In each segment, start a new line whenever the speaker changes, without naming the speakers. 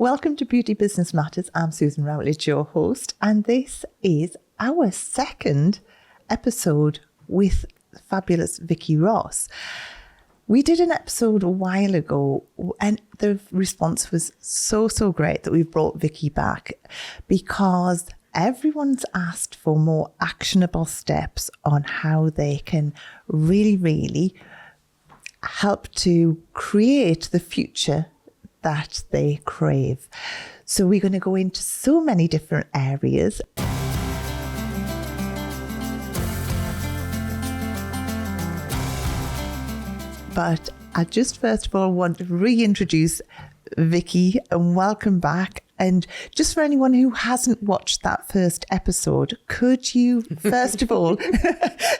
Welcome to Beauty Business Matters. I'm Susan Routledge, your host, and this is our second episode with fabulous Vicky Ross. We did an episode a while ago and the response was so great that we've brought Vicky back because everyone's asked for more actionable steps on how they can really help to create the future that they crave. So we're going to go into so many different areas. But I just first of all want to reintroduce Vicky and welcome back. And just for anyone who hasn't watched that first episode, could you, first of all,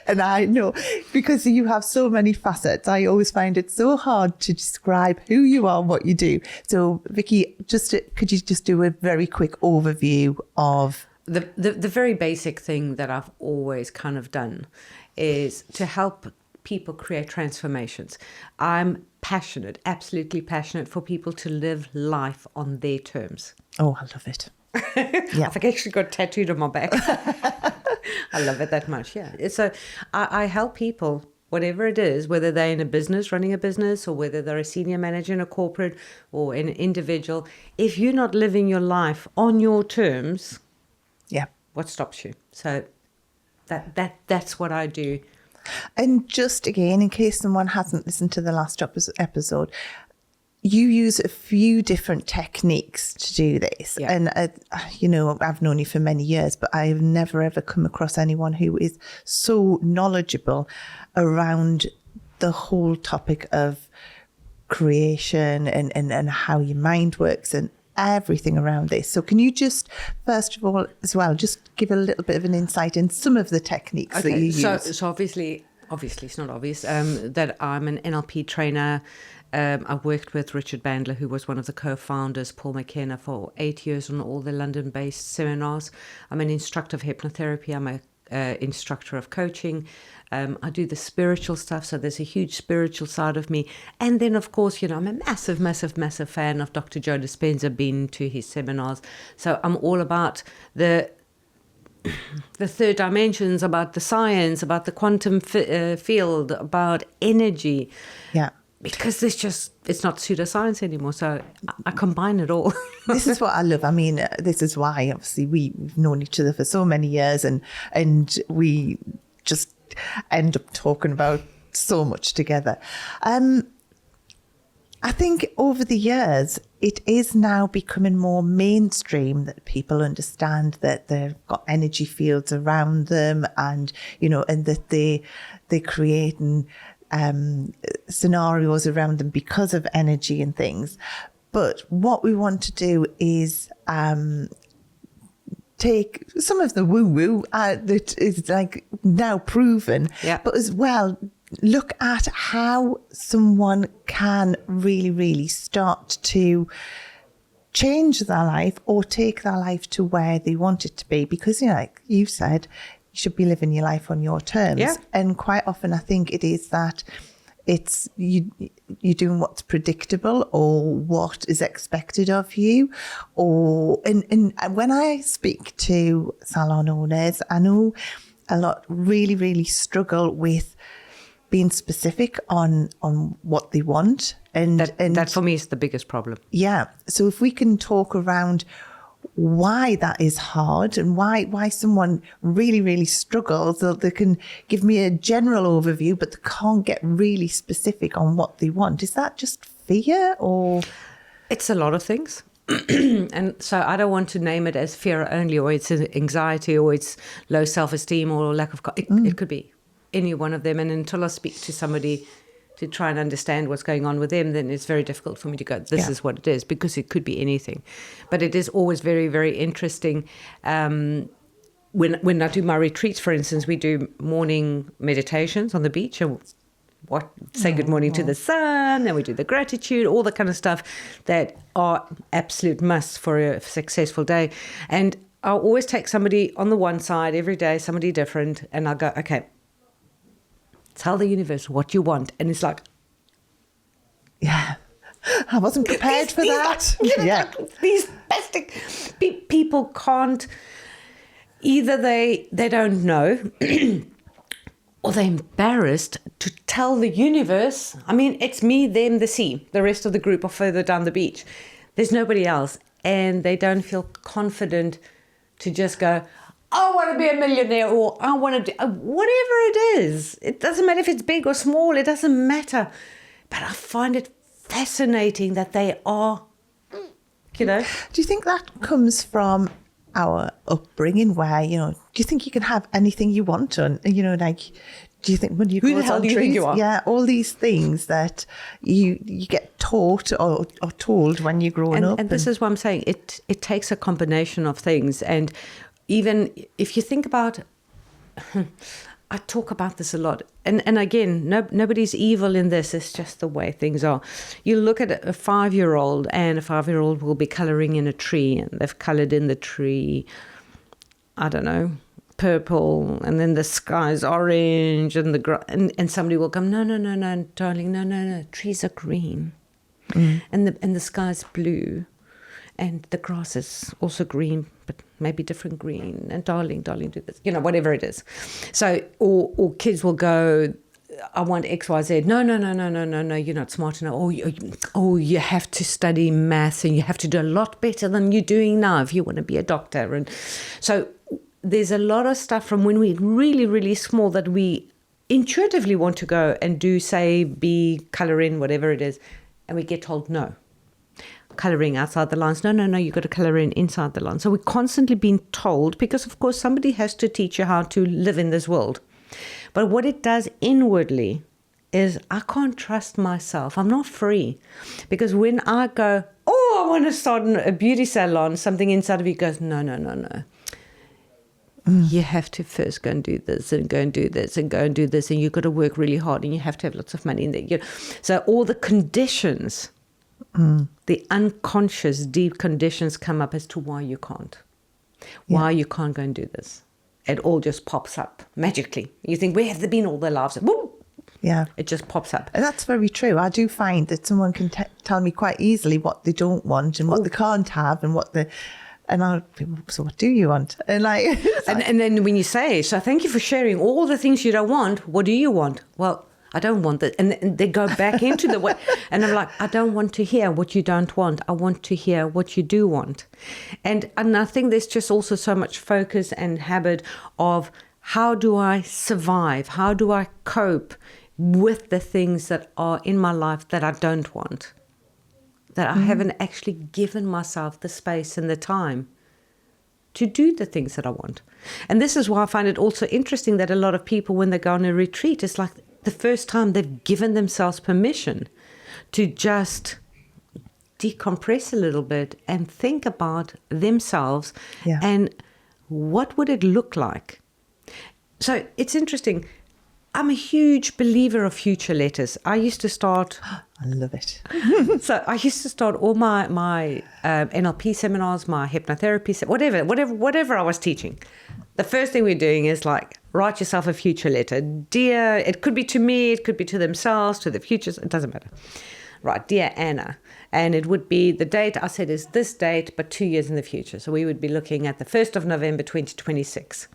and I know because you have so many facets, I always find it so hard to describe who you are and what you do. So Vicky, could you just do a very quick overview of...
The very basic thing that I've always kind of done is to help people create transformations. I'm passionate, absolutely passionate for people to live life on their terms.
Oh, I love it. Yeah.
I've actually got tattooed on my back. I love it that much, yeah. So I help people, whatever it is, whether they're in a business, running a business, or whether they're a senior manager in a corporate or an individual, if you're not living your life on your terms,
yeah,
what stops you? So that's what I do.
And just again, in case someone hasn't listened to the last episode, you use a few different techniques to do this. Yeah. And, I've known you for many years, but I've never ever come across anyone who is so knowledgeable around the whole topic of creation and how your mind works and everything around this. So can you just, first of all, as well, just give a little bit of an insight in some of the techniques that you use?
So obviously it's not obvious that I'm an NLP trainer. I've worked with Richard Bandler, who was one of the co-founders, Paul McKenna, for 8 years on all the London-based seminars. I'm an instructor of hypnotherapy. I'm an instructor of coaching. I do the spiritual stuff, so there's a huge spiritual side of me. And then, of course, I'm a massive fan of Dr. Joe Dispenza, been to his seminars. So I'm all about the third dimensions, about the science, about the quantum field, about energy.
Yeah.
Because it's not pseudoscience anymore. So I combine it all.
This is what I love. I mean, this is why, obviously, we've known each other for so many years and we just end up talking about so much together. I think over the years, it is now becoming more mainstream that people understand that they've got energy fields around them and, and that they're creating scenarios around them because of energy and things. But what we want to do is take some of the woo-woo that is like now proven,
yeah,
but as well look at how someone can really start to change their life or take their life to where they want it to be. Because, like you said, you should be living your life on your terms.
Yeah.
And quite often I think it is that it's you're doing what's predictable or what is expected of you. And when I speak to salon owners, I know a lot really struggle with being specific on what they want. And
that for me is the biggest problem.
Yeah. So if we can talk around why that is hard and why someone really struggles, so they can give me a general overview, but they can't get really specific on what they want. Is that just fear or?
It's a lot of things. And so I don't want to name it as fear only, or it's anxiety, or it's low self-esteem, or lack of, it could be any one of them. And until I speak to somebody to try and understand what's going on with them, then it's very difficult for me to go, this is what it is, because it could be anything. But it is always very interesting. When I do my retreats, for instance, we do morning meditations on the beach and say good morning to the sun, and we do the gratitude, all the kind of stuff that are absolute musts for a successful day. And I'll always take somebody on the one side every day, somebody different, and I'll go, okay, tell the universe what you want. And it's like,
yeah, I wasn't prepared for that. Yeah.
These plastic people can't, either they don't know or they're embarrassed to tell the universe. I mean, it's me, them, the sea. The rest of the group are further down the beach. There's nobody else. And they don't feel confident to just go, I want to be a millionaire, or I want to do whatever it is. It doesn't matter if it's big or small. It doesn't matter. But I find it fascinating that they are, you know.
Do you think that comes from our upbringing where, do you think you can have anything you want on, do you think when you
Who
go
the hell
on
do you
trees,
think you are?
yeah, all these things that you get taught or told when you're growing up.
And this is what I'm saying. It takes a combination of things. And even if you think about, I talk about this a lot. And again, nobody's evil in this. It's just the way things are. You look at a 5-year-old, and a 5-year-old will be colouring in a tree, and they've coloured in the tree, I don't know, purple, and then the sky's orange, and and somebody will come, no, darling, no, trees are green, and the sky's blue, and the grass is also green, but maybe different green, and darling, do this, whatever it is. So, or kids will go, I want X, Y, Z. No, you're not smart enough. Oh, you have to study maths, and you have to do a lot better than you're doing now if you want to be a doctor. And so there's a lot of stuff from when we're really, really small that we intuitively want to go and do, say, be colour in, whatever it is, and we get told no. Colouring outside the lines. No, you've got to colour in inside the lines. So we're constantly being told, because of course somebody has to teach you how to live in this world. But what it does inwardly is I can't trust myself. I'm not free. Because when I go, I want to start a beauty salon, something inside of you goes, no. You have to first go and do this and go and do this and go and do this, and you've got to work really hard, and you have to have lots of money in there. So all the conditions, the unconscious deep conditions come up as to why you can't. Why you can't go and do this. It all just pops up magically. You think, where have they been all their lives? Boom!
Yeah.
It just pops up.
And that's very true. I do find that someone can tell me quite easily what they don't want and what they can't have and what the... And I'll be, so what do you want? And
and then when you say, so thank you for sharing all the things you don't want, what do you want? Well, I don't want that. And they go back into the way. And I'm like, I don't want to hear what you don't want. I want to hear what you do want. And I think there's just also so much focus and habit of how do I survive? How do I cope with the things that are in my life that I don't want? That I haven't actually given myself the space and the time to do the things that I want. And this is why I find it also interesting that a lot of people, when they go on a retreat, it's like the first time they've given themselves permission to just decompress a little bit and think about themselves and what would it look like. So it's interesting. I'm a huge believer of future letters. I used to start...
I love it.
So I used to start all my NLP seminars, my hypnotherapy, whatever I was teaching. The first thing we're doing is like, write yourself a future letter. Dear, it could be to me, it could be to themselves, to the futures, it doesn't matter. Right, dear Anna. And it would be, the date I said is this date, but 2 years in the future. So we would be looking at the 1st of November, 2026.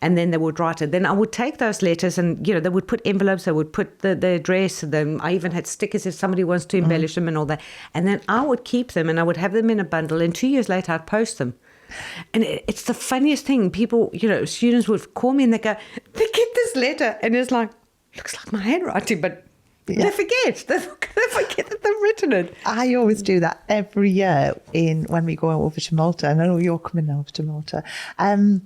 And then they would write it. Then I would take those letters and, they would put envelopes, they would put the address, and then I even had stickers if somebody wants to embellish them and all that. And then I would keep them and I would have them in a bundle, and 2 years later I'd post them. And it's the funniest thing. People, students would call me and they go, they get this letter, and it's like, looks like my handwriting, but they forget. They forget that they've written it.
I always do that every year when we go over to Malta. And I know you're coming over to Malta. I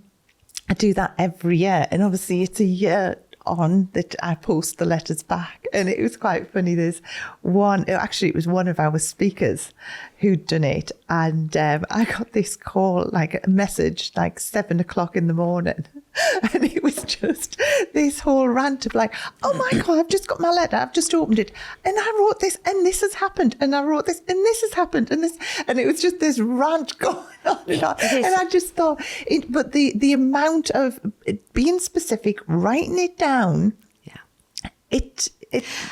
do that every year. And obviously it's a year on that I post the letters back. And it was quite funny. There's one, actually it was one of our speakers who'd done it. And I got this call, like a message, like 7 o'clock in the morning. And it was just this whole rant of like, oh my God, I've just got my letter. I've just opened it. And I wrote this and this has happened. And I wrote this and this has happened. And this, and it was just this rant going on and on. And I just thought, but the amount of being specific, writing it down, it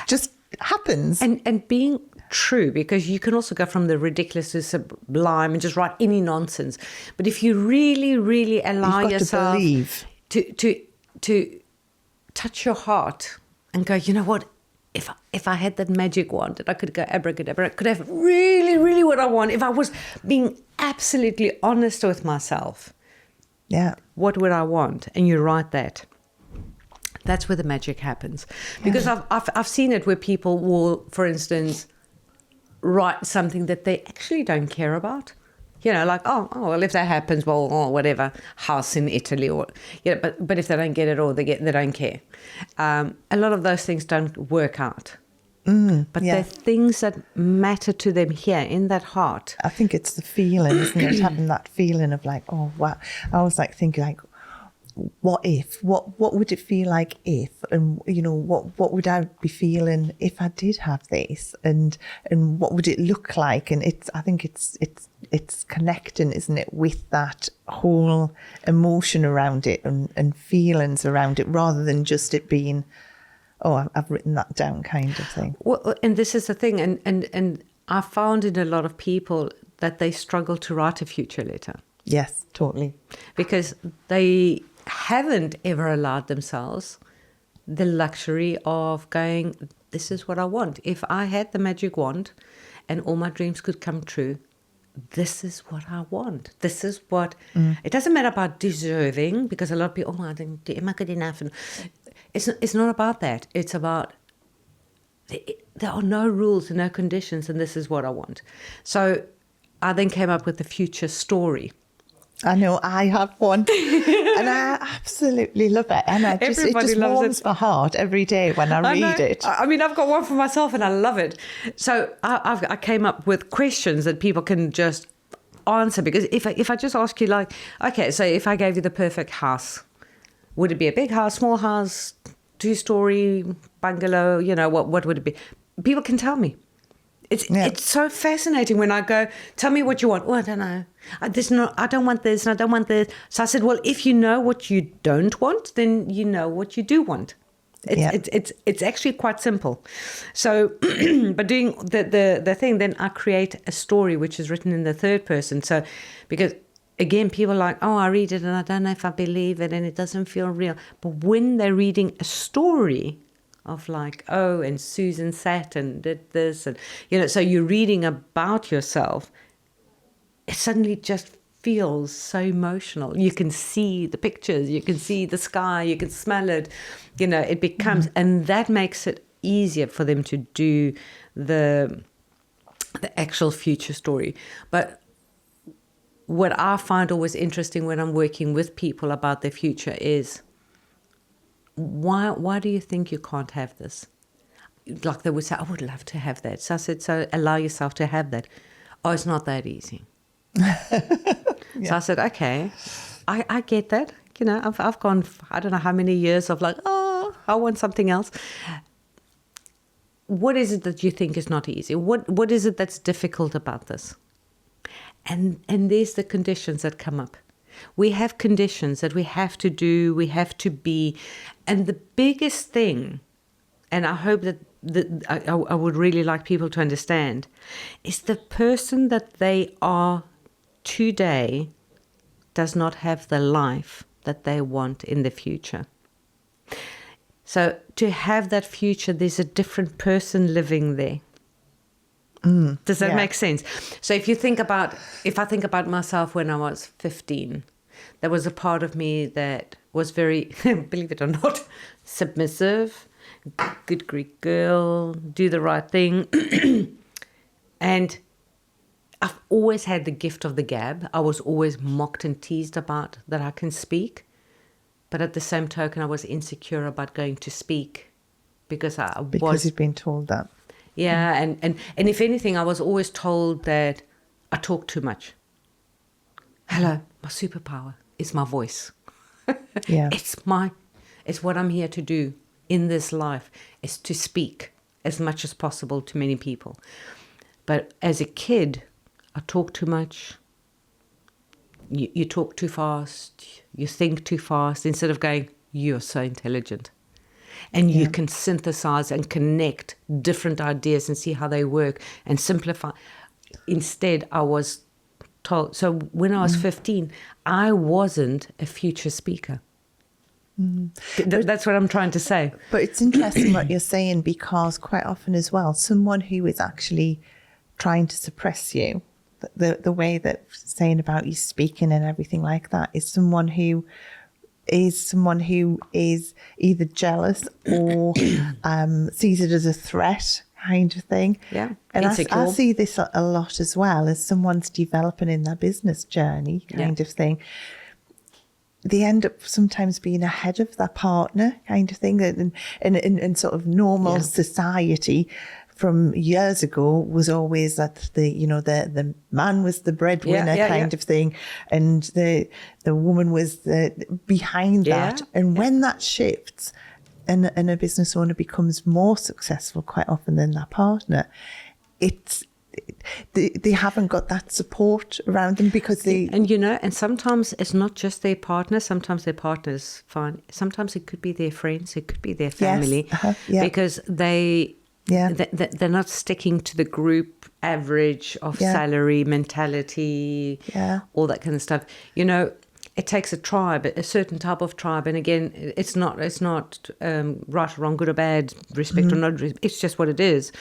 just happens.
And being true, because you can also go from the ridiculous to sublime and just write any nonsense. But if you really, really allow
You've got
yourself
to believe.
to touch your heart and go, you know what? If I had that magic wand and I could go abracadabra, I could have really, really what I want. If I was being absolutely honest with myself,
Yeah.
what would I want? And you write that. That's where the magic happens. Because I've seen it where people will, for instance, write something that they actually don't care about. You know, like, oh well, if that happens, well, whatever, house in Italy, or but if they don't get it, or they don't care. A lot of those things don't work out. But they're things that matter to them here in that heart.
I think it's the feeling, isn't it? Having that feeling of like, oh wow. I was like thinking like, what if? What would it feel like if? And you know, what would I be feeling if I did have this? And what would it look like? And I think it's connecting, isn't it, with that whole emotion around it and feelings around it, rather than just it being, oh, I've written that down kind of thing.
Well, and this is the thing, and I found in a lot of people that they struggle to write a future letter.
Yes, totally.
Because they haven't ever allowed themselves the luxury of going, this is what I want. If I had the magic wand and all my dreams could come true, this is what I want. This is what... It doesn't matter about deserving, because a lot of people, am I good enough? And it's not about that. It's about there are no rules and no conditions, and this is what I want. So I then came up with the future story.
I know, I have one, and I absolutely love it. And it just warms my heart every day when I read it.
I mean, I've got one for myself, and I love it. So I came up with questions that people can just answer. Because if I just ask you, like, okay, so if I gave you the perfect house, would it be a big house, small house, 2-story bungalow? You know, what would it be? People can tell me. It's so fascinating when I go, tell me what you want. Oh, I don't know. I don't want this, and I don't want this. So I said, well, if you know what you don't want, then you know what you do want. It's actually quite simple. So, but doing the thing, then I create a story which is written in the third person. So, because again, people are like, oh, I read it and I don't know if I believe it, and it doesn't feel real. But when they're reading a story of like, oh, and Susan sat and did this, and so you're reading about yourself, it suddenly just feels so emotional. You can see the pictures, you can see the sky, you can smell it, it becomes, and that makes it easier for them to do the actual future story. But what I find always interesting when I'm working with people about their future is, why do you think you can't have this? Like they would say, I would love to have that. So I said, so allow yourself to have that. Oh, it's not that easy. So I said, okay, I get that. I've gone, I don't know how many years of like, oh, I want something else. What is it that you think is not easy? What is it that's difficult about this? And there's the conditions that come up. We have conditions that we have to do, we have to be. And the biggest thing, and I hope that I would really like people to understand, is the person that they are today does not have the life that they want in the future. So to have that future, there's a different person living there. Does that make sense? So if I think about myself when I was 15, there was a part of me that was very, believe it or not, submissive, good Greek girl, do the right thing. And I've always had the gift of the gab. I was always mocked and teased about that I can speak. But at the same token, I was insecure about going to speak because
you'd been told that.
Yeah, and if anything, I was always told that I talk too much. Hello, my superpower is my voice.
Yeah.
It's what I'm here to do in this life, is to speak as much as possible to many people. But as a kid, I talk too much. You talk too fast. You think too fast instead of going, you're so intelligent. and you can synthesize and connect different ideas and see how they work and simplify. Instead, I was told, so when I was 15, I wasn't a future speaker. That's what I'm trying to say.
But it's interesting what you're saying, because quite often as well, someone who is actually trying to suppress you, the way that saying about you speaking and everything like that, is someone who is either jealous or sees it as a threat kind of thing.
Yeah.
And I see this a lot as well, as someone's developing in their business journey kind of thing. They end up sometimes being ahead of their partner kind of thing. And in sort of normal society from years ago was always that the man was the breadwinner kind of thing, and the woman was behind that. And when that shifts and a business owner becomes more successful quite often than their partner, they haven't got that support around them, because
and sometimes it's not just their partner. Sometimes their partner's fine. Sometimes it could be their friends. It could be their family, because they're not sticking to the group average of salary, mentality, all that kind of stuff. It takes a tribe, a certain type of tribe, and again, it's not right or wrong, good or bad, respect or not. It's just what it is.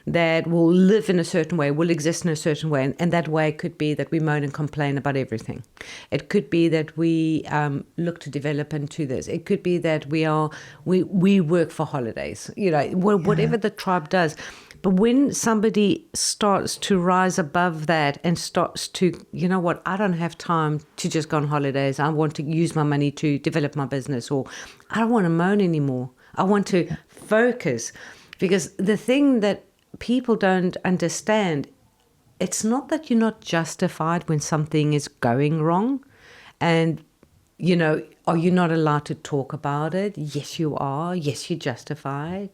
That will live in a certain way, will exist in a certain way, and that way could be that we moan and complain about everything. It could be that we look to develop into this. It could be that we work for holidays. Whatever the tribe does. But when somebody starts to rise above that and starts to, I don't have time to just go on holidays. I want to use my money to develop my business, or I don't want to moan anymore. I want to focus. Because the thing that people don't understand, it's not that you're not justified when something is going wrong. And, are you not allowed to talk about it? Yes, you are. Yes, you're justified.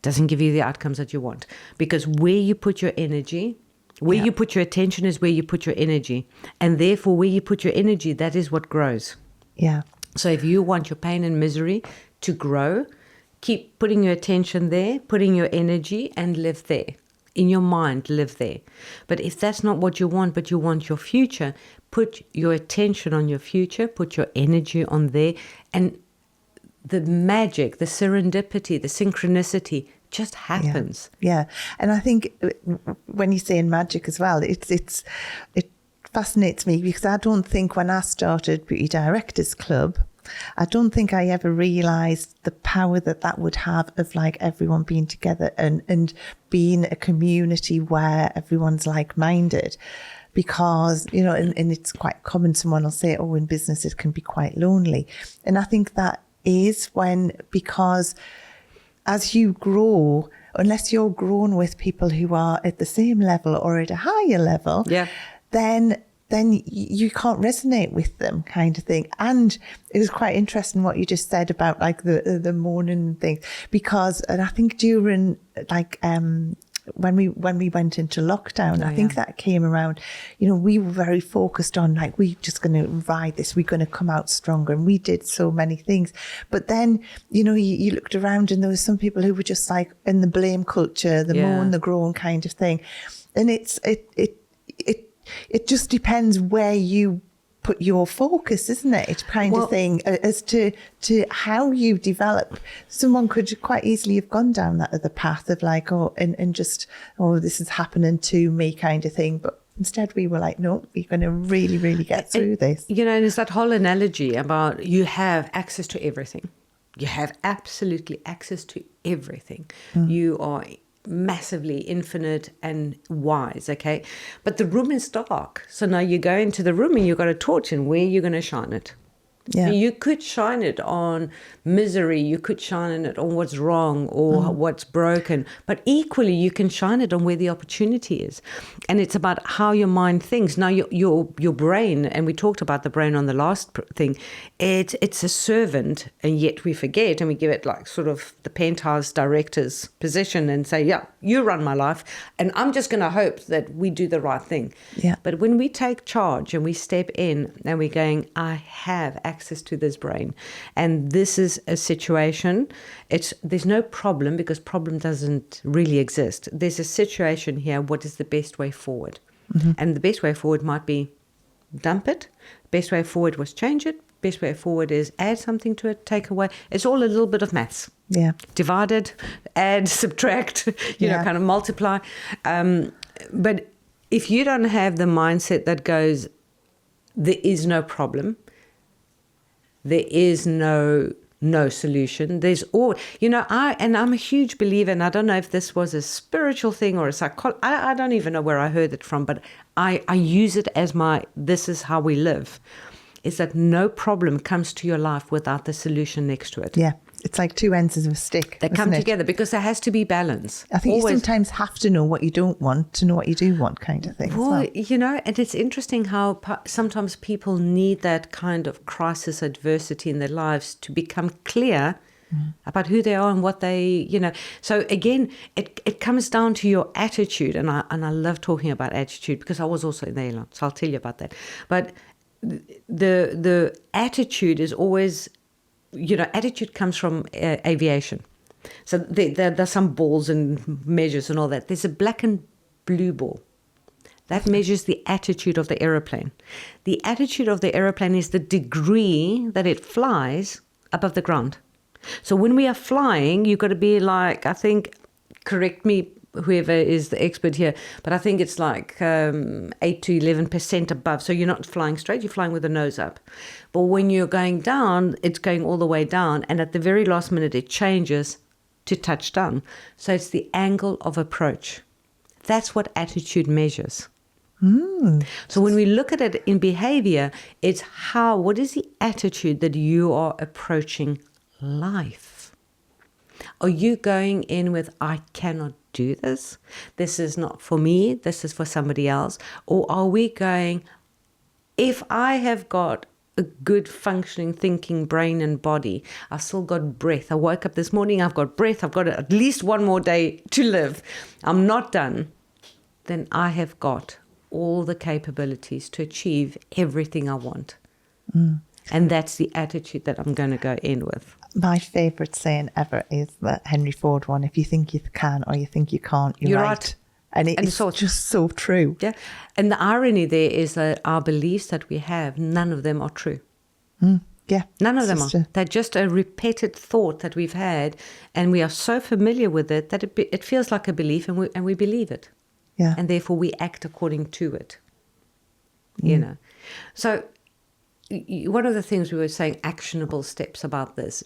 Doesn't give you the outcomes that you want. Because where you put your energy, where you put your attention is where you put your energy. And therefore, where you put your energy, that is what grows.
Yeah.
So if you want your pain and misery to grow, keep putting your attention there, putting your energy, and live there. In your mind, live there. But if that's not what you want, but you want your future, put your attention on your future, put your energy on there, and the magic, the serendipity, the synchronicity just happens.
Yeah. And I think when you're saying magic as well, it fascinates me, because I don't think when I started Beauty Directors Club, I don't think I ever realised the power that would have of everyone being together and being a community where everyone's like-minded. Because, and it's quite common, someone will say, in business it can be quite lonely. And I think that is because as you grow, unless you're grown with people who are at the same level or at a higher level, then you can't resonate with them kind of thing. And it was quite interesting what you just said about the mourning thing, and I think during when we went into lockdown, I think that came around, we were very focused on we're just going to ride this, we're going to come out stronger, and we did so many things. But then, you looked around and there were some people who were just in the blame culture, the moan, the groan kind of thing. And it just depends where you put your focus, isn't it? Kind of thing, as to how you develop. Someone could quite easily have gone down that other path of this is happening to me kind of thing. But instead we were no, we're going to really, really get through this.
And there's that whole analogy about you have access to everything. You have absolutely access to everything. You are massively infinite and wise, okay? But the room is dark. So now you go into the room and you've got a torch, and where are you going to shine it? Yeah. You could shine it on misery, you could shine it on what's wrong or what's broken, but equally you can shine it on where the opportunity is. And it's about how your mind thinks. Now your brain, and we talked about the brain on the last thing, it's a servant, and yet we forget, and we give it sort of the penthouse director's position and say, yeah, you run my life, and I'm just going to hope that we do the right thing.
Yeah.
But when we take charge and we step in and we're going, I have access to this brain. And this is a situation. There's no problem, because problem doesn't really exist. There's a situation here. What is the best way forward? And the best way forward might be dump it. Best way forward was change it. Best way forward is add something to it, take away. It's all a little bit of maths.
Yeah.
Divide it, add, subtract, you know, kind of multiply. But if you don't have the mindset that goes, there is no problem, there is no solution. There's all, you know, I'm a huge believer, and I don't know if this was a spiritual thing or a I don't even know where I heard it from, but I use it as this is how we live, is that no problem comes to your life without the solution next to it.
Yeah. It's like two ends of a stick.
They come together, because there has to be balance.
I think you sometimes have to know what you don't want to know what you do want, kind of thing.
Well, you know, and it's interesting how sometimes people need that kind of crisis, adversity in their lives to become clear about who they are and what they, you know. So again, it comes down to your attitude, and I love talking about attitude, because I was also in the airline, so I'll tell you about that. But the attitude is always, you know, attitude comes from aviation. So there's some balls and measures and all that. There's a black and blue ball. That measures the attitude of the aeroplane. The attitude of the aeroplane is the degree that it flies above the ground. So when we are flying, you've got to be like, I think, correct me, whoever is the expert here, but I think it's like 8 to 11% above. So you're not flying straight, you're flying with the nose up. But when you're going down, it's going all the way down. And at the very last minute, it changes to touchdown. So it's the angle of approach. That's what attitude measures. So when we look at it in behavior, it's what is the attitude that you are approaching life? Are you going in with, I cannot do this? This is not for me. This is for somebody else. Or are we going, if I have got a good functioning thinking brain and body, I've still got breath. I woke up this morning, I've got breath. I've got at least one more day to live. I'm not done. Then I have got all the capabilities to achieve everything I want. And that's the attitude that I'm going to go in with. My
favourite saying ever is the Henry Ford one: if you think you can or you think you can't, you're right. And it's just so true.
Yeah. And the irony there is that our beliefs that we have, none of them are true.
Yeah.
None of them are. They're just a repeated thought that we've had, and we are so familiar with it that it feels like a belief, and we believe it.
Yeah.
And therefore we act according to it. You know. So one of the things we were saying, actionable steps about this,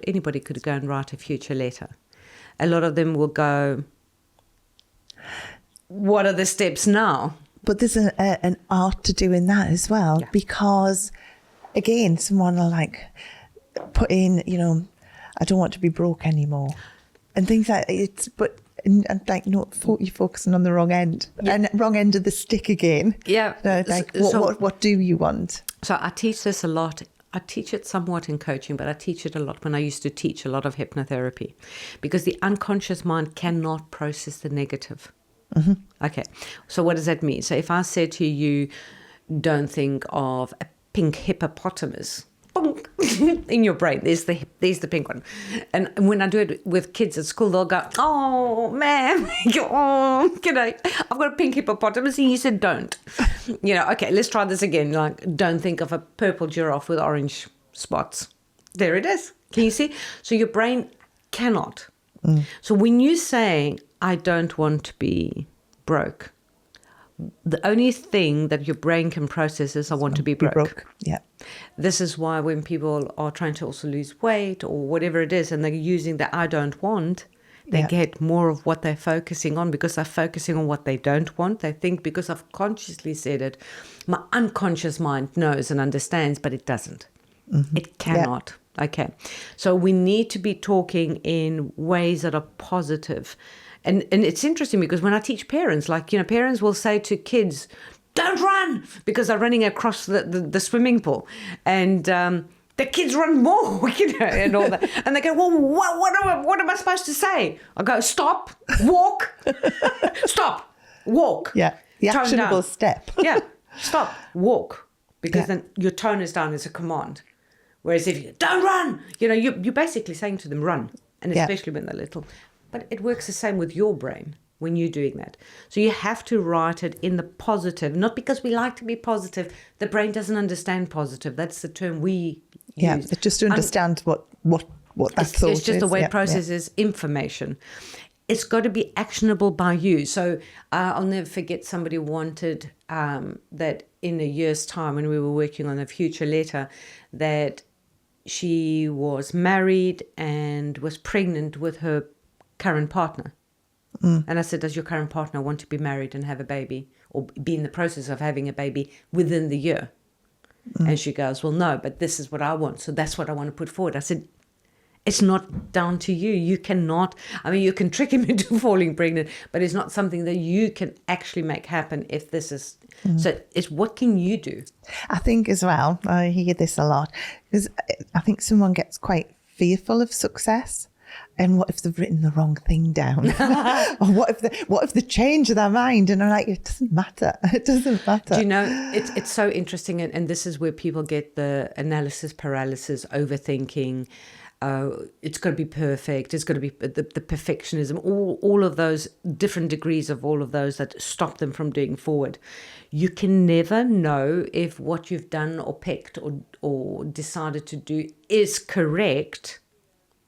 anybody could go and write a future letter. A lot of them will go, what are the steps now?
But there's an art to doing that as well, because again, someone will like put in, you know, I don't want to be broke anymore, and things like it's, but and like not you're focusing on the wrong end and wrong end of the stick again.
Yeah.
Like what do you want?
So I teach this a lot. I teach it somewhat in coaching, but I teach it a lot when I used to teach a lot of hypnotherapy, because the unconscious mind cannot process the negative. Okay. So what does that mean? So if I said to you, don't think of a pink hippopotamus, in your brain, there's the pink one. And when I do it with kids at school, they'll go, oh, ma'am, I've got a pink hippopotamus, and you said don't. You know, okay, let's try this again. Like, don't think of a purple giraffe with orange spots. There it is. Can you see? So your brain cannot. So when you say, I don't want to be broke, the only thing that your brain can process is I want to be broke.
Yeah.
This is why when people are trying to also lose weight or whatever it is, and they're using the I don't want, they get more of what they're focusing on, because they're focusing on what they don't want. They think, because I've consciously said it, my unconscious mind knows and understands, but it doesn't. It cannot. Okay. So we need to be talking in ways that are positive. And it's interesting, because when I teach parents, like, you know, parents will say to kids, don't run, because they're running across the swimming pool. And the kids run more, you know, and all that. And they go, well, what am I supposed to say? I go, stop, walk, stop, walk.
Yeah, the actionable step.
Yeah, stop, walk. because then your tone is down as a command. Whereas if you don't run, you're basically saying to them, run. And especially when they're little. But it works the same with your brain when you're doing that. So you have to write it in the positive, not because we like to be positive. The brain doesn't understand positive. That's the term we use.
But just to understand what that thought is.
It's just the way it processes information. It's got to be actionable by you. So I'll never forget somebody wanted that in a year's time when we were working on the future letter, that she was married and was pregnant with her current partner. And I said, does your current partner want to be married and have a baby or be in the process of having a baby within the year? And she goes, well, no, but this is what I want. So that's what I want to put forward. I said, it's not down to you. You cannot, you can trick him into falling pregnant, but it's not something that you can actually make happen if this is. So it's what can you do?
I think as well, I hear this a lot, because I think someone gets quite fearful of success. And what if they've written the wrong thing down? Or what if they change their mind? And I'm like, it doesn't matter. It doesn't matter.
Do you know, it's so interesting. And this is where people get the analysis paralysis, overthinking. It's got to be perfect. It's got to be the perfectionism, all of those different degrees of all of those that stop them from doing forward. You can never know if what you've done or picked or decided to do is correct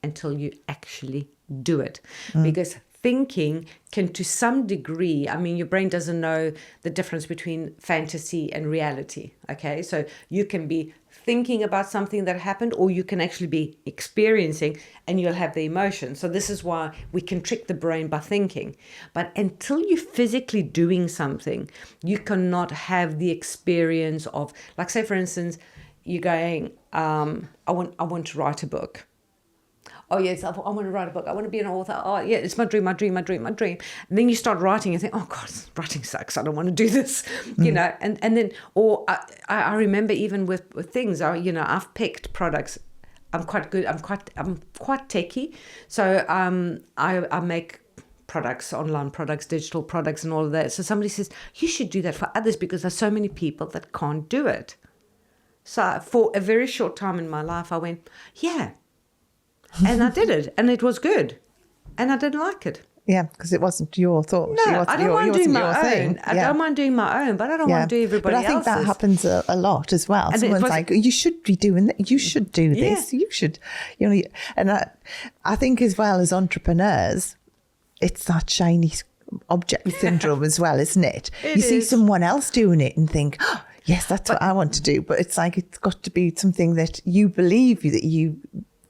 until you actually do it. Because thinking can, to some degree, your brain doesn't know the difference between fantasy and reality. Okay, so you can be thinking about something that happened, or you can actually be experiencing and you'll have the emotion. So this is why we can trick the brain by thinking. But until you're physically doing something, you cannot have the experience of, like, say, for instance, you're going, I want to write a book. Oh, yes, I want to write a book. I want to be an author. Oh, yeah, it's my dream. And then you start writing and think, oh, God, writing sucks. I don't want to do this, And then, or I remember even with things, I've picked products. I'm quite good. I'm quite techie. So I make products, online products, digital products and all of that. So somebody says, you should do that for others because there's so many people that can't do it. So for a very short time in my life, I went, yeah. And I did it, and it was good, and I didn't like it.
Yeah, because it wasn't your thought.
No, I don't mind doing my own. I don't mind doing my own, but I don't want to do everybody else's.
But I think that happens a lot as well. And someone's like, you should be doing that. You should do this. You should, And I think as well as entrepreneurs, it's that shiny object syndrome as well, isn't it? You see someone else doing it and think, oh, yes, that's what I want to do. But it's like it's got to be something that you believe that you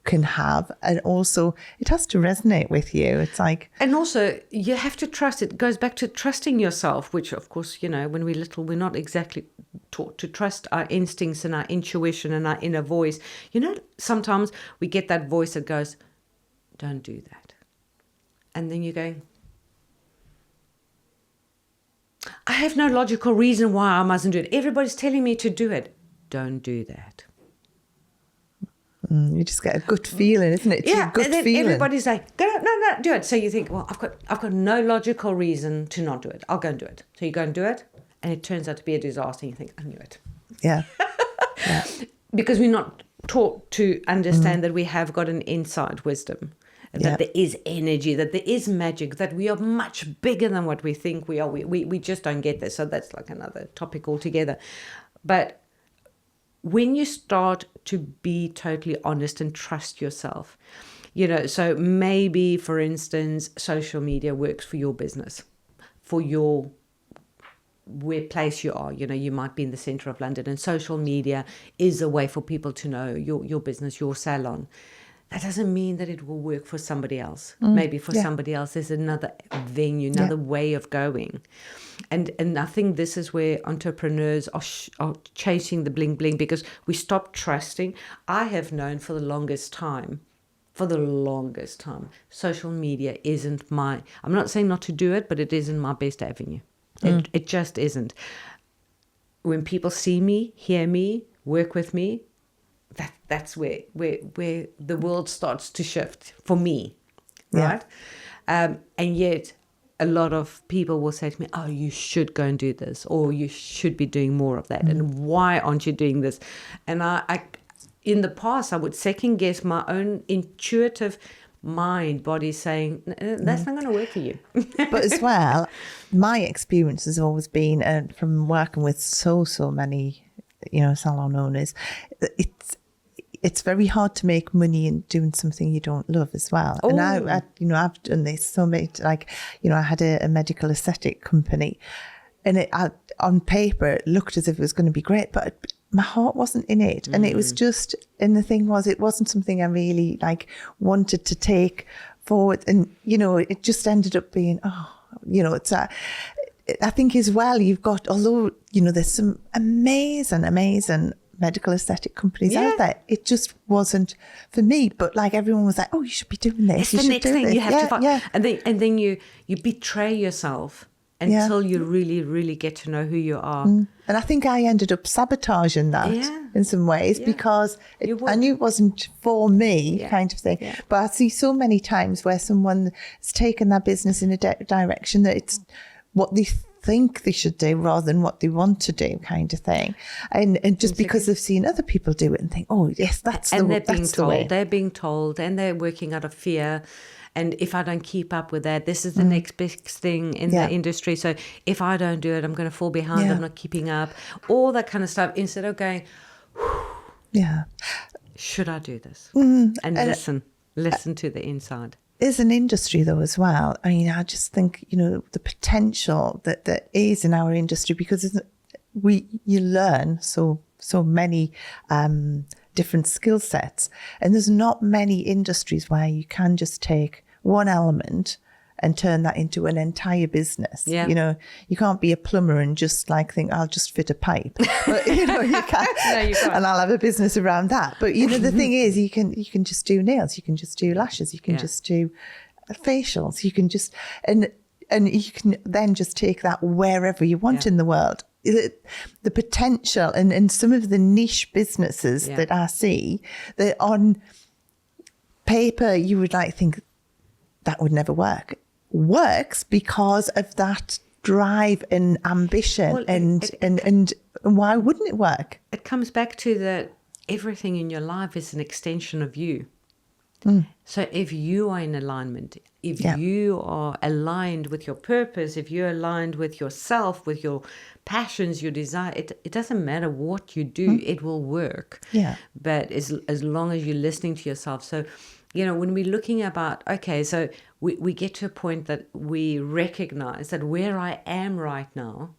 can have, and also it has to resonate with you. It's like,
and also you have to trust. It goes back to trusting yourself, which of course, when we're little, we're not exactly taught to trust our instincts and our intuition and our inner voice. Sometimes we get that voice that goes, don't do that, and then you're going, I have no logical reason why I mustn't do it. Everybody's telling me to do it. Don't do that.
You just get a good feeling, isn't it? It's a good
and then
feeling.
Everybody's like, no, do it. So you think, well, I've got no logical reason to not do it. I'll go and do it. So you go and do it, and it turns out to be a disaster. And you think, I knew it.
Yeah.
Because we're not taught to understand that we have got an inside wisdom, that there is energy, that there is magic, that we are much bigger than what we think we are. We just don't get this. So that's like another topic altogether. But when you start to be totally honest and trust yourself, so maybe, for instance, social media works for your business, for your where place you are. You might be in the center of London, and social media is a way for people to know your business, your salon. That doesn't mean that it will work for somebody else. Maybe for somebody else, there's another venue, another way of going. And I think this is where entrepreneurs are chasing the bling bling, because we stop trusting. I have known for the longest time, social media isn't I'm not saying not to do it, but it isn't my best avenue. It just isn't. When people see me, hear me, work with me, that's where the world starts to shift for me, right? And yet a lot of people will say to me, oh, you should go and do this, or you should be doing more of that. And why aren't you doing this? And I in the past, I would second guess my own intuitive mind, body saying, that's not going to work for you.
But as well, my experience has always been from working with so many, salon owners, it's very hard to make money in doing something you don't love as well. Oh. And I've done this so many, I had a medical aesthetic company, and on paper it looked as if it was going to be great, but my heart wasn't in it. And it was just, and the thing was, it wasn't something I really wanted to take forward. And, it just ended up being, it's I think as well, you've got, although, there's some amazing medical aesthetic companies out there, it just wasn't for me. But everyone was like, oh, you should be doing this.
It's the next thing you have to find. And then you betray yourself until you really, really get to know who you are.
And I think I ended up sabotaging that in some ways because I knew it wasn't for me kind of thing. Yeah. But I see so many times where someone has taken their business in a direction that it's what they think they should do rather than what they want to do kind of thing. And just because they've seen other people do it and think, oh, yes, that's the way. And
they're being told and they're working out of fear. And if I don't keep up with that, this is the next big thing in the industry. So if I don't do it, I'm going to fall behind. I'm not keeping up. All that kind of stuff. Instead of going, should I do this? And listen to the inside.
Is an industry though as well. I mean, I just think, the potential that is in our industry, because you learn so many different skill sets, and there's not many industries where you can just take one element and turn that into an entire business. Yeah. You can't be a plumber and just think, I'll just fit a pipe. But, you can't.
No, you can't.
And I'll have a business around that. But, the thing is, you can just do nails. You can just do lashes. You can just do facials. You can just, and you can then just take that wherever you want in the world. The potential and some of the niche businesses that I see, that on paper you would think that would never works because of that drive and ambition. Well, and why wouldn't it work?
It comes back to that everything in your life is an extension of you. So if you are in alignment, if you are aligned with your purpose, if you're aligned with yourself, with your passions, your desire, it doesn't matter what you do, it will work.
Yeah.
But as long as you're listening to yourself. So, when we're looking about, okay, so we get to a point that we recognize that where I am right now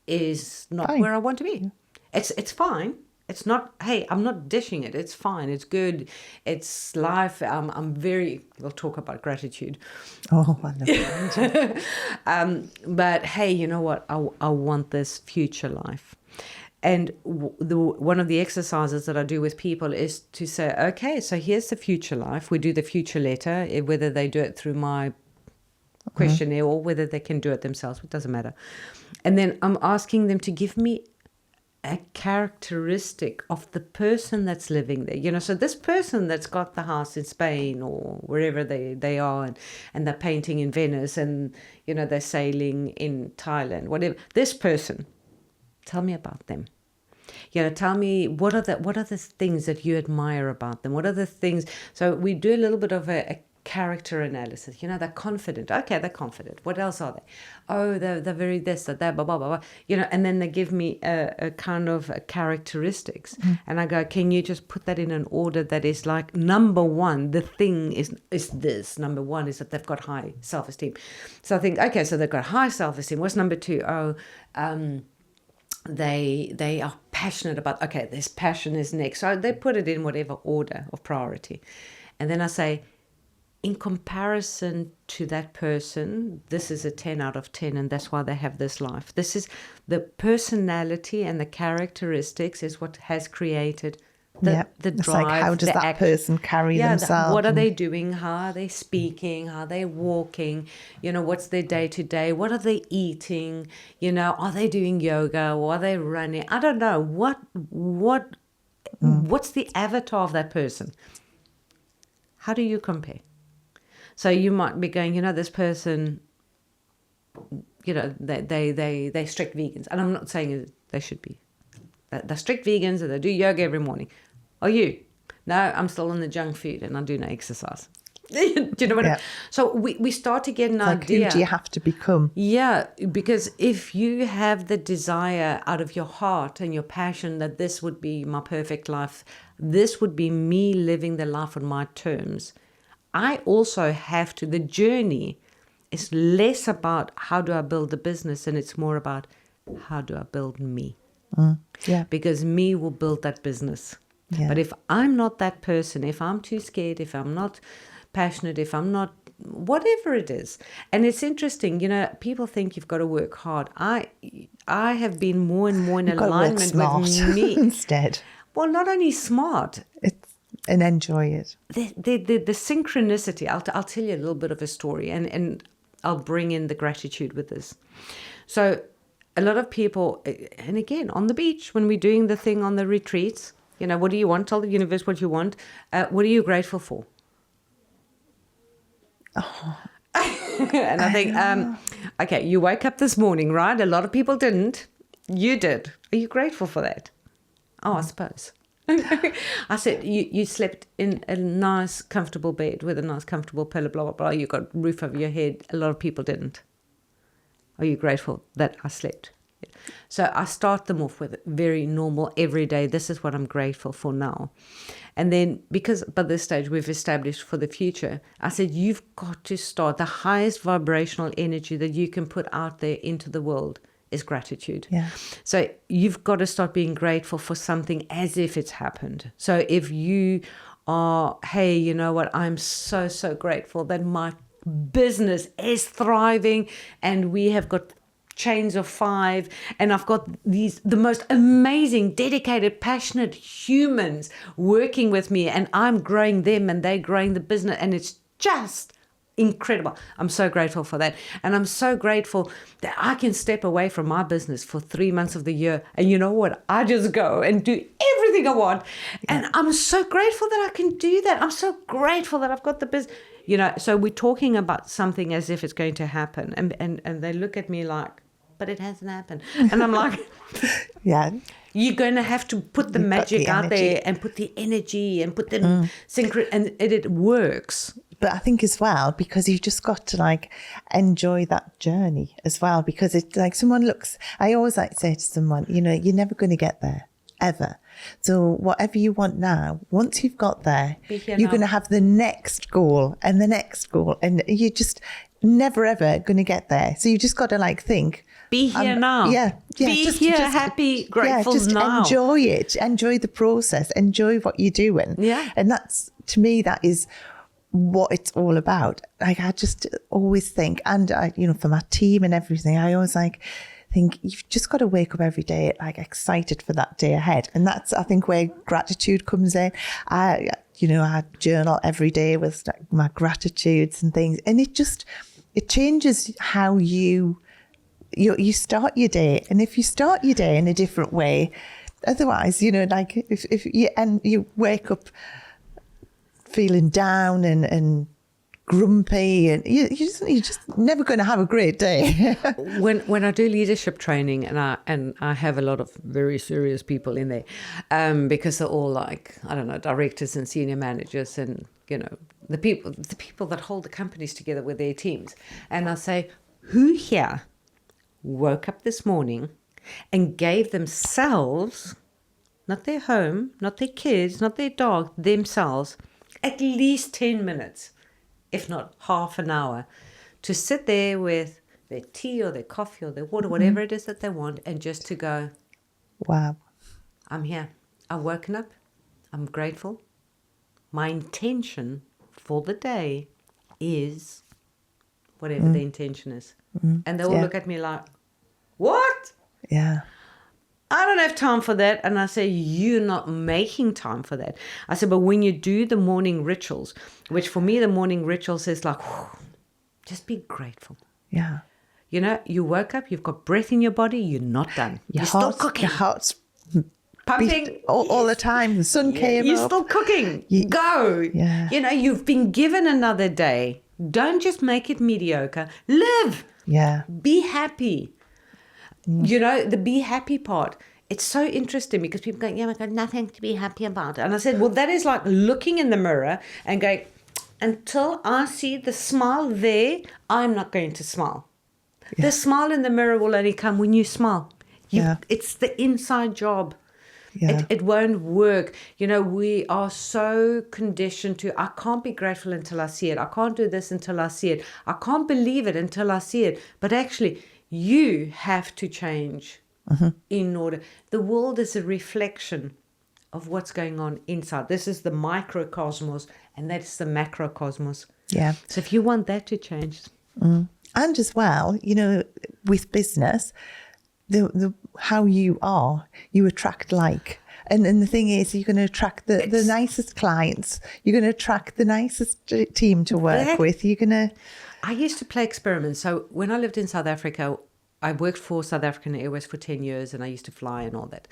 is not where I want to be. It's fine. It's not, hey, I'm not dishing it. It's fine. It's good. It's life. We'll talk about gratitude.
Oh, I love that.
But hey, you know what? I want this future life. And one of the exercises that I do with people is to say, okay, so here's the future life. We do the future letter, whether they do it through my questionnaire or whether they can do it themselves. It doesn't matter. And then I'm asking them to give me a characteristic of the person that's living there. So this person that's got the house in Spain or wherever they are, and they're painting in Venice, and, they're sailing in Thailand, whatever. This person, tell me about them. Tell me what are the things that you admire about them? What are the things? So we do a little bit of a character analysis. They're confident. Okay, they're confident. What else are they? Oh, they're very this or that, blah, blah, blah, blah. And then they give me a kind of characteristics. And I go, can you just put that in an order that is number one, the thing is this. Number one is that they've got high self-esteem. So I think, okay, so they've got high self-esteem. What's number two? Oh, they are passionate about, okay, this passion is next. So they put it in whatever order of priority. And then I say, in comparison to that person, this is a 10 out of 10, and that's why they have this life. This is the personality and the characteristics is what has created the drive.
How does that person carry themselves?
What are they doing? How are they speaking? How are they walking? What's their day-to-day? What are they eating? Are they doing yoga or are they running? I don't know. What's the avatar of that person? How do you compare? So you might be going, this person, they're strict vegans. And I'm not saying they should be. They're strict vegans and they do yoga every morning. Are you? No, I'm still on the junk food and I do no exercise. Do you know what I mean? So we start to get an idea.
Who do you have to become?
Yeah, because if you have the desire out of your heart and your passion that this would be my perfect life, this would be me living the life on my terms, I also have to, the journey is less about how do I build the business and it's more about how do I build me. Because me will build that business.
Yeah.
But if I'm not that person, if I'm too scared, if I'm not passionate, if I'm not, whatever it is. And it's interesting, people think you've got to work hard. I have been more and more in alignment with me.
Instead.
Well, not only smart.
And enjoy it.
The synchronicity. I'll tell you a little bit of a story and I'll bring in the gratitude with this. So a lot of people, and again, on the beach, when we're doing the thing on the retreats, what do you want? Tell the universe what you want. What are you grateful for?
Oh.
And I think, okay, you woke up this morning, right? A lot of people didn't. You did. Are you grateful for that? Oh, I suppose. I said, you slept in a nice, comfortable bed with a nice, comfortable pillow, blah, blah, blah. You got a roof over your head. A lot of people didn't. Are you grateful that I slept? So I start them off with very normal, everyday, this is what I'm grateful for now. And then, because by this stage we've established for the future, I said, you've got to start. The highest vibrational energy that you can put out there into the world is gratitude.
Yeah.
So you've got to start being grateful for something as if it's happened. So if you are, hey, you know what, I'm so, so grateful that my business is thriving and we have got chains of 5 and I've got the most amazing, dedicated, passionate humans working with me and I'm growing them and they're growing the business and it's just incredible. I'm so grateful for that. And I'm so grateful that I can step away from my business for 3 months of the year. And you know what? I just go and do everything I want. And I'm so grateful that I can do that. I'm so grateful that I've got the business. So we're talking about something as if it's going to happen. And they look at me like, but it hasn't happened. And I'm like,
yeah.
You're going to have to put the magic out there and put the energy and put the synchro, and it works.
But I think as well, because you've just got to enjoy that journey as well, because it's like someone looks, I always like to say to someone, you're never going to get there ever. So whatever you want now, once you've got there, you're going to have the next goal and the next goal. And you're just never, ever going to get there. So you just got to be
here now.
Yeah.
Be
just
happy, grateful now.
Enjoy it. Enjoy the process. Enjoy what you're doing.
Yeah.
And that's, to me, that is what it's all about. I just always think, and for my team and everything, I always think you've just got to wake up every day excited for that day ahead. And that's, I think, where gratitude comes in. I journal every day with my gratitudes and things. And it changes how you start your day. And if you start your day in a different way, otherwise, if you wake up feeling down and grumpy, and you're just never going to have a great day.
When I do leadership training, and I have a lot of very serious people in there, because they're all directors and senior managers, and the people that hold the companies together with their teams. And I say, who here woke up this morning and gave themselves, not their home, not their kids, not their dog, themselves, at least 10 minutes, if not half an hour, to sit there with their tea or their coffee or their water, whatever it is that they want, and just to go,
wow,
I'm here. I've woken up. I'm grateful. My intention for the day is whatever the intention is. And they all look at me like, what?
Yeah.
I don't have time for that. And I say, you're not making time for that. I said, but when you do the morning rituals, which for me, the morning rituals is just be grateful.
Yeah.
You woke up, you've got breath in your body, you're not done. You're still cooking.
Your heart's
pumping
all the time. The sun came
You're
up.
still cooking. Go.
Yeah.
You've been given another day. Don't just make it mediocre. Live.
Yeah.
Be happy. You know, the be happy part. It's so interesting because people go, yeah, I've got nothing to be happy about. And I said, well, that is like looking in the mirror and going, until I see the smile there, I'm not going to smile. Yeah. The smile in the mirror will only come when you smile. It's the inside job. Yeah. It won't work. You know, we are so conditioned to, I can't be grateful until I see it. I can't do this until I see it. I can't believe it until I see it. But actually, you have to change in order. The world is a reflection of what's going on inside. This is the microcosmos, and that's the macrocosmos.
Yeah.
So if you want that to change.
And as well, you know, with business, the how you are, you attract like. And the thing is, you're going to attract the nicest clients. You're going to attract the nicest team to work with. You're going to...
I used to play experiments. So when I lived in South Africa, I worked for South African Airways for 10 years and I used to fly and all that.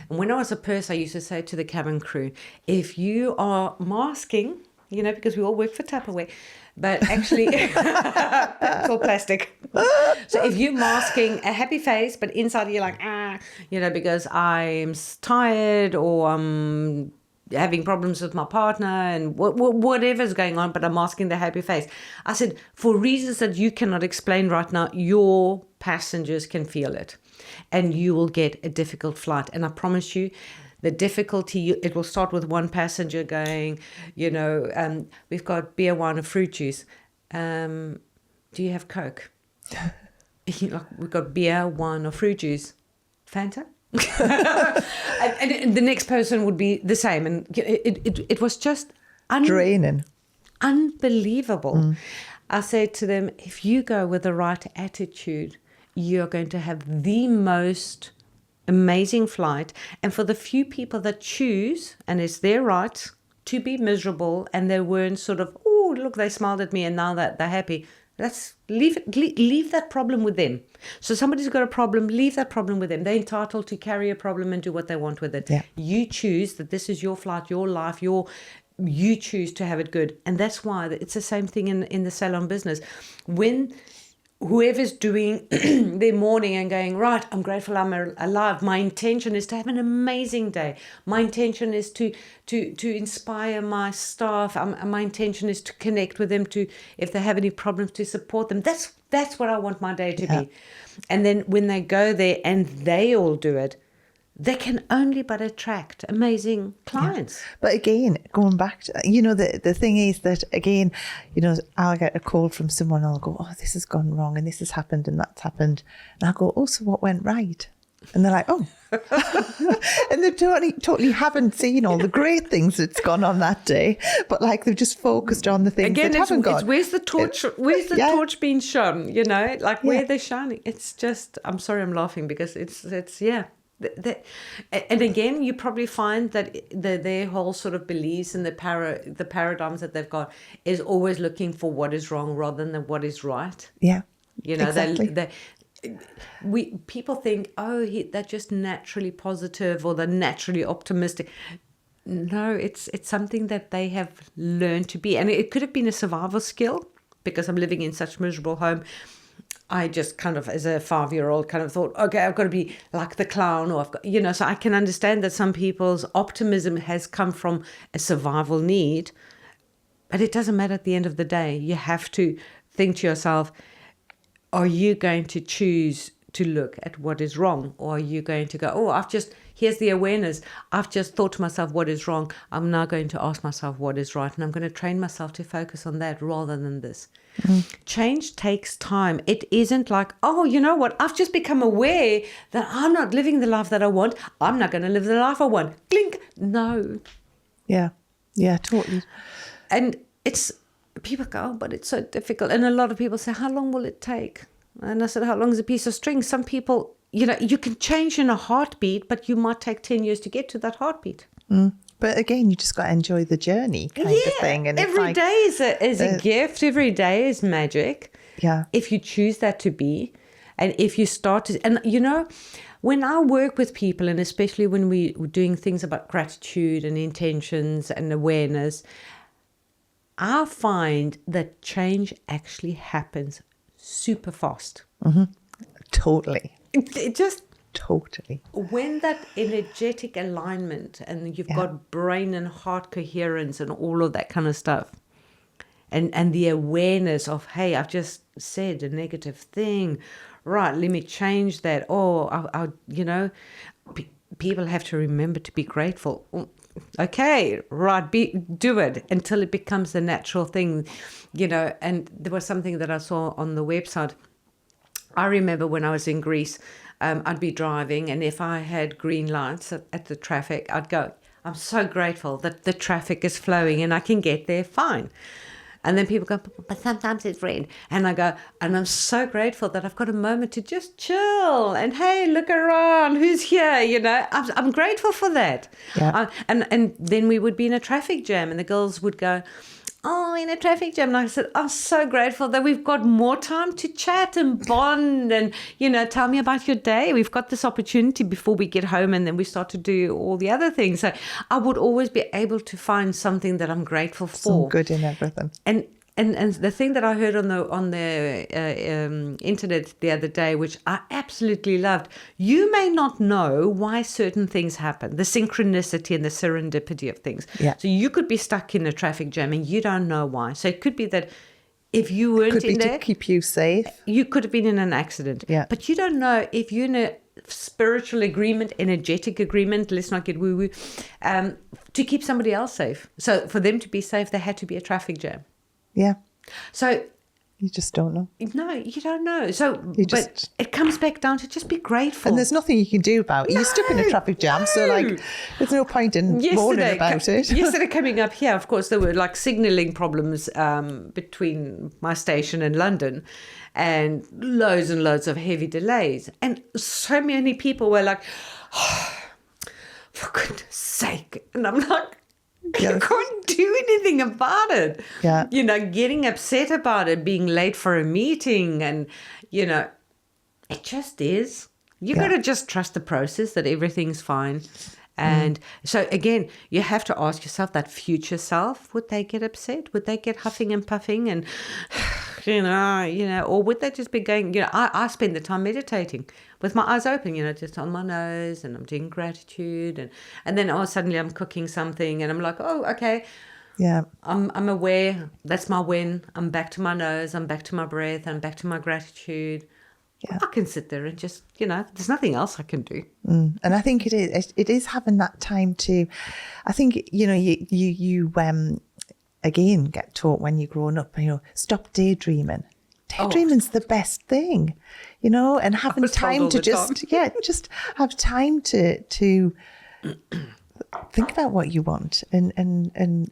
And when I was a purse, I used to say to the cabin crew, if you are masking, you know, because we all work for Tupperware, but actually, it's all plastic. So if you're masking a happy face, but inside you're like, you know, because I'm tired or I'm having problems with my partner and whatever's going on, but I'm masking the happy face. I said, for reasons that you cannot explain right now, your passengers can feel it and you will get a difficult flight. And I promise you, the difficulty, it will start with one passenger going, you know, we've got beer, wine, or fruit juice. Do you have Coke? We've got beer, wine, or fruit juice. Fanta? and the next person would be the same. And it was just
draining.
Unbelievable. I said to them, if you go with the right attitude, you're going to have the most amazing flight. And for the few people that choose, and it's their right to be miserable, and they weren't sort of, oh, look, they smiled at me and now that they're happy, let's leave that problem with them. So somebody's got a problem, leave that problem with them. They're entitled to carry a problem and do what they want with it. Yeah. You choose that this is your flight, your life, you choose to have it good. And that's why it's the same thing in the salon business. When whoever's doing their morning and going, right, I'm grateful I'm alive. My intention is to have an amazing day. My intention is to inspire my staff. My intention is to connect with them, to, if they have any problems, to support them. That's what I want my day to be. And then when they go there and they all do it, they can only but attract amazing clients. Yeah.
But again, going back to, you know, the thing is that, again, you know, I'll get a call from someone, I'll go, oh, this has gone wrong and this has happened and that's happened. And I'll go, oh, so what went right? And they're like, oh. And they totally haven't seen all the great things that's gone on that day. But like they've just focused on the things that haven't gone.
It's where's the torch? Where's the torch being shone? You know, like where they're shining. It's just, I'm sorry, I'm laughing because it's yeah. And again, you probably find that their whole sort of beliefs and the paradigms that they've got is always looking for what is wrong rather than what is right.
Yeah,
you know,
exactly.
People think, oh, they're just naturally positive or they're naturally optimistic. No, it's something that they have learned to be, and it could have been a survival skill because I'm living in such a miserable home. I just kind of, as a 5-year-old, kind of thought, okay, I've got to be like the clown, or I've got, you know, so I can understand that some people's optimism has come from a survival need, but it doesn't matter at the end of the day. You have to think to yourself, are you going to choose to look at what is wrong, or are you going to go, oh, here's the awareness. I've just thought to myself what is wrong. I'm now going to ask myself what is right, and I'm going to train myself to focus on that rather than this. Change takes time. It isn't like, oh, you know what? I've just become aware that I'm not living the life that I want. I'm not going to live the life I want. Blink. No.
Yeah, totally.
And people go, oh, but it's so difficult. And a lot of people say, how long will it take? And I said, how long is a piece of string? Some people, you know, you can change in a heartbeat, but you might take 10 years to get to that heartbeat.
But again, you just got to enjoy the journey kind of thing. And
every day is a gift. Every day is magic.
Yeah.
If you choose that to be. And if you start to, and you know, when I work with people, and especially when we're doing things about gratitude and intentions and awareness, I find that change actually happens super fast.
Totally.
It just,
Totally.
when that energetic alignment and you've got brain and heart coherence and all of that kind of stuff, and the awareness of, hey, I've just said a negative thing, right, let me change that. People have to remember to be grateful. Okay, right, do it until it becomes the natural thing, and there was something that I saw on the website. I remember when I was in Greece, I'd be driving, and if I had green lights at the traffic, I'd go, I'm so grateful that the traffic is flowing and I can get there fine. And then people go, but sometimes it's red. And I go, and I'm so grateful that I've got a moment to just chill and, hey, look around, who's here, I'm grateful for that.
Yeah.
And then we would be in a traffic jam and the girls would go, oh, in a traffic jam. And I said, I'm so grateful that we've got more time to chat and bond and, tell me about your day. We've got this opportunity before we get home and then we start to do all the other things. So I would always be able to find something that I'm grateful for.
Some good in everything.
And the thing that I heard on the internet the other day, which I absolutely loved, you may not know why certain things happen, the synchronicity and the serendipity of things.
Yeah.
So you could be stuck in a traffic jam and you don't know why. So it could be that if you weren't in there,
to keep you safe.
You could have been in an accident.
Yeah.
But you don't know if you're in a spiritual agreement, energetic agreement, let's not get woo-woo, to keep somebody else safe. So for them to be safe, there had to be a traffic jam.
Yeah.
So
you just don't know.
No, you don't know. So, but it comes back down to just be grateful.
And there's nothing you can do about it. You're stuck in a traffic jam, so there's no point in moaning about it.
Yesterday coming up here, of course, there were signalling problems between my station and London, and loads of heavy delays. And so many people were like, oh, for goodness sake. And I'm like, you can't do anything about it.
Yeah.
Getting upset about it, being late for a meeting, and, it just is. You got to just trust the process, that everything's fine. And so, again, you have to ask yourself, that future self, would they get upset? Would they get huffing and puffing? And, or would they just be going, I spend the time meditating with my eyes open, just on my nose, and I'm doing gratitude. And then, suddenly I'm cooking something and I'm like, oh, okay.
Yeah.
I'm aware. That's my win. I'm back to my nose. I'm back to my breath. I'm back to my gratitude. Yeah. I can sit there and just, there's nothing else I can do.
And I think it is having that time to, I think, you again get taught when you're growing up, stop daydreaming. Daydreaming's the best thing, and having time to just have time to think about what you want and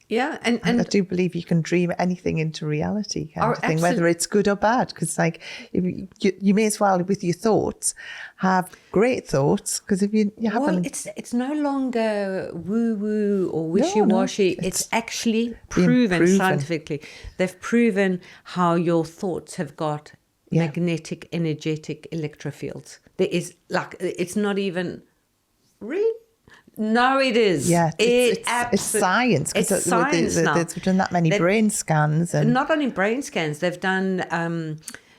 yeah, and
I do believe you can dream anything into reality, kind of thing, whether it's good or bad. Because if you may as well, with your thoughts, have great thoughts. Because if you haven't,
it's no longer woo woo or wishy washy. No, it's actually proven scientifically. They've proven how your thoughts have got magnetic, energetic electrofields. There is it's not even really. No, it is.
Yeah, it's science.
It's science now.
They've done that many brain scans. And
not only brain scans, they've done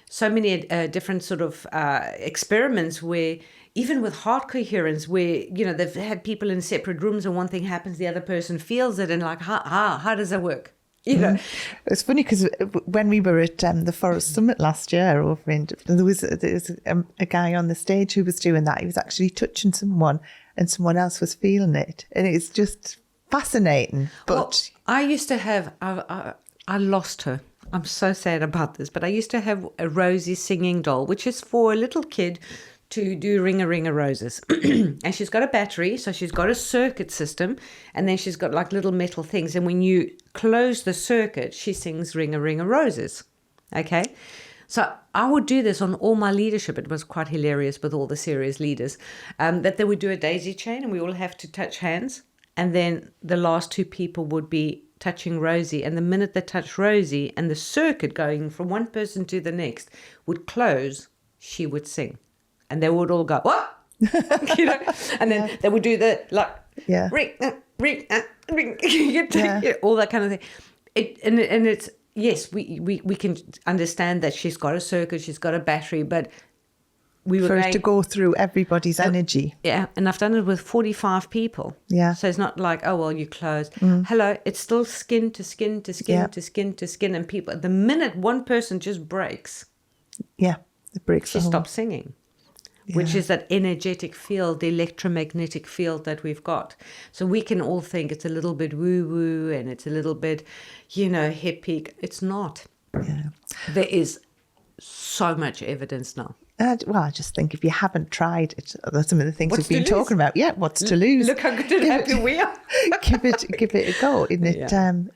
so many different sort of experiments where, even with heart coherence, where, they've had people in separate rooms and one thing happens, the other person feels it, and how does that work?
It's funny because when we were at the Forest Summit last year, there was a guy on the stage who was doing that. He was actually touching someone and someone else was feeling it. And it's just fascinating. But
I used to have, I lost her. I'm so sad about this, but I used to have a Rosie singing doll, which is for a little kid to do Ring a Ring of Roses. And she's got a battery, so she's got a circuit system, and then she's got little metal things. And when you close the circuit, she sings Ring a Ring of Roses. Okay? So I would do this on all my leadership. It was quite hilarious with all the serious leaders, that they would do a daisy chain and we all have to touch hands. And then the last two people would be touching Rosie. And the minute they touch Rosie and the circuit going from one person to the next would close, she would sing. And they would all go, what? And then they would do the ring, ring, ring, all that kind of thing. yes, we can understand that she's got a circuit, she's got a battery, but we were
to go through everybody's energy.
Yeah, and I've done it with 45 people.
Yeah.
So it's not like, oh, well, you closed. Hello, it's still skin to skin to skin to skin to skin. And people, the minute one person just breaks,
it breaks.
She stops singing, which is that energetic field, the electromagnetic field that we've got. So we can all think it's a little bit woo-woo and it's a little bit, hippie. It's not.
Yeah.
There is so much evidence now.
Well, I just think if you haven't tried it, that's some of the things we've been talking about. Yeah, what's to lose?
Look how good and happy we are.
give it a go. And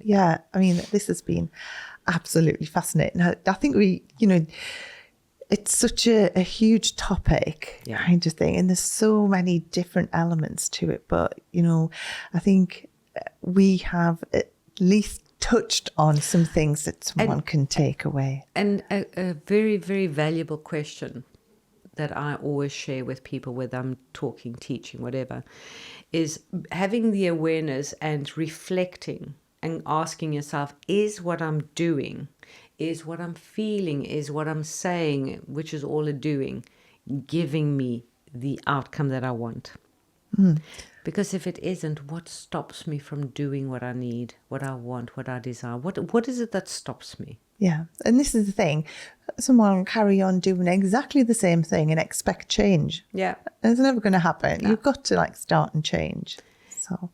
I mean, this has been absolutely fascinating. I think it's such a huge topic kind of thing, and there's so many different elements to it. But, I think we have at least touched on some things that someone can take away.
And a very, very valuable question that I always share with people, whether I'm talking, teaching, whatever, is having the awareness and reflecting and asking yourself, is what I'm doing, is what I'm feeling, is what I'm saying, which is all a doing, giving me the outcome that I want? Because if it isn't, what stops me from doing what I need, what I want, what I desire? What is it that stops me?
Yeah. And this is the thing. Someone will carry on doing exactly the same thing and expect change.
Yeah.
And it's never going to happen. No. You've got to start and change. So,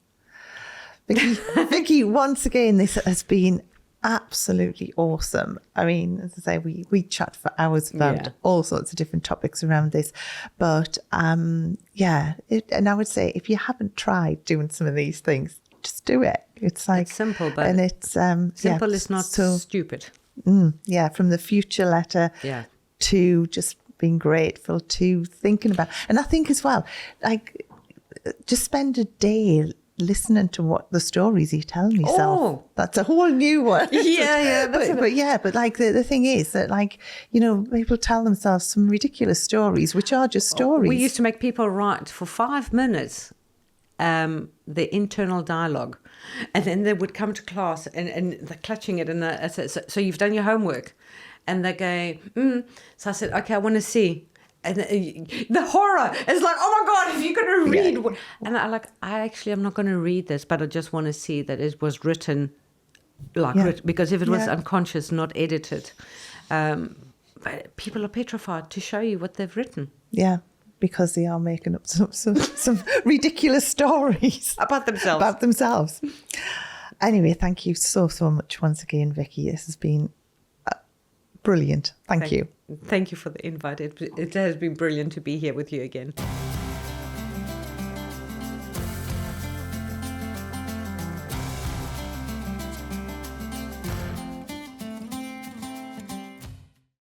Vicky, once again, this has been absolutely awesome. I mean, as I say, we chat for hours about all sorts of different topics around this, but and I would say if you haven't tried doing some of these things, just do it. It's
simple, but
and it's
simple is not so stupid.
From the future letter to just being grateful to thinking about, and I think as well, just spend a day listening to what the stories you tell yourself. Oh, that's a whole new one.
But
the thing is that people tell themselves some ridiculous stories, which are just stories.
We used to make people write for 5 minutes the internal dialogue, and then they would come to class and they're clutching it, and I said, so you've done your homework, and they go, So I said, okay, I want to see. And the horror is like, oh my God, if you're going to read. Yeah. And I'm not going to read this, but I just want to see that it was written because if it was unconscious, not edited. But people are petrified to show you what they've written.
Yeah, because they are making up some ridiculous stories
about themselves.
Anyway, thank you so much once again, Vicky. This has been brilliant. Thank you.
Thank you for the invite. It has been brilliant to be here with you again.